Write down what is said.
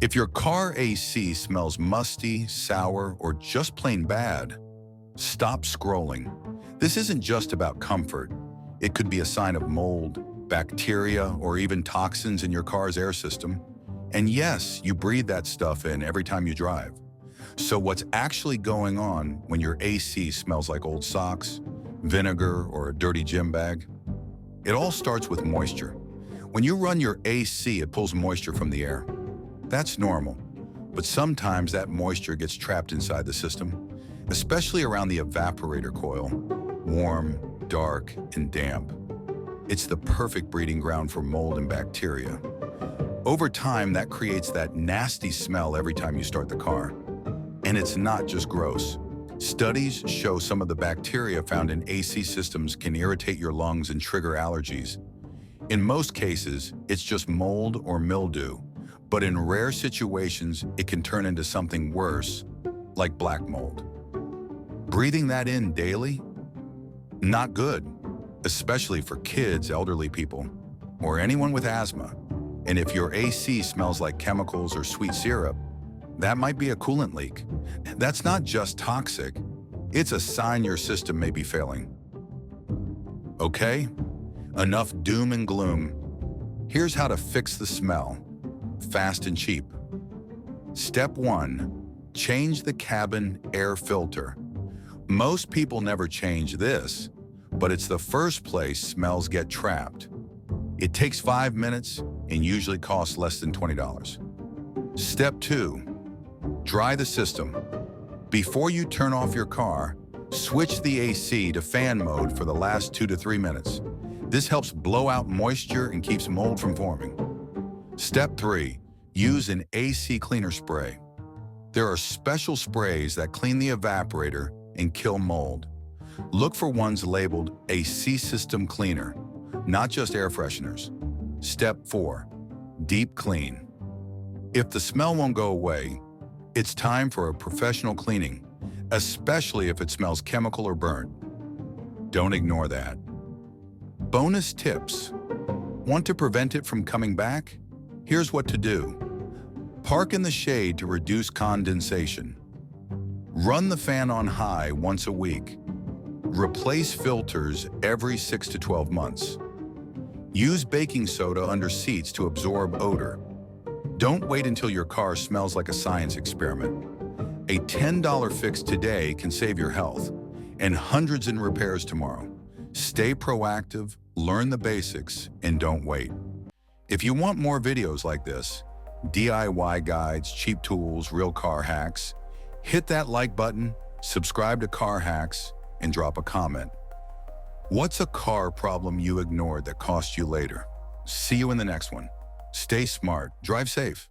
If your car AC smells musty, sour, or just plain bad, stop scrolling. This isn't just about comfort. It could be a sign of mold, bacteria, or even toxins in your car's air system. And yes, you breathe that stuff in every time you drive. So what's actually going on when your AC smells like old socks, vinegar, or a dirty gym bag? It all starts with moisture. When you run your AC, it pulls moisture from the air. That's normal, but sometimes that moisture gets trapped inside the system, especially around the evaporator coil, warm, dark, and damp. It's the perfect breeding ground for mold and bacteria. Over time, that creates that nasty smell every time you start the car. And it's not just gross. Studies show some of the bacteria found in AC systems can irritate your lungs and trigger allergies. In most cases, it's just mold or mildew, but in rare situations, it can turn into something worse, like black mold. Breathing that in daily? Not good, especially for kids, elderly people, or anyone with asthma. And if your AC smells like chemicals or sweet syrup, that might be a coolant leak. That's not just toxic, it's a sign your system may be failing. Okay, enough doom and gloom. Here's how to fix the smell, fast and cheap. Step 1, change the cabin air filter. Most people never change this, but it's the first place smells get trapped. It takes 5 minutes and usually costs less than $20. Step 2, dry the system. Before you turn off your car, switch the AC to fan mode for the last 2 to 3 minutes. This helps blow out moisture and keeps mold from forming. Step 3, use an AC cleaner spray. There are special sprays that clean the evaporator and kill mold. Look for ones labeled AC system cleaner, not just air fresheners. Step 4, deep clean. If the smell won't go away, it's time for a professional cleaning, especially if it smells chemical or burnt. Don't ignore that. Bonus tips. Want to prevent it from coming back? Here's what to do. Park in the shade to reduce condensation. Run the fan on high once a week. Replace filters every 6 to 12 months. Use baking soda under seats to absorb odor. Don't wait until your car smells like a science experiment. A $10 fix today can save your health, and hundreds in repairs tomorrow. Stay proactive, learn the basics, and don't wait. If you want more videos like this, DIY guides, cheap tools, real car hacks, hit that like button, subscribe to CarHacks, and drop a comment. What's a car problem you ignored that cost you later? See you in the next one. Stay smart, drive safe.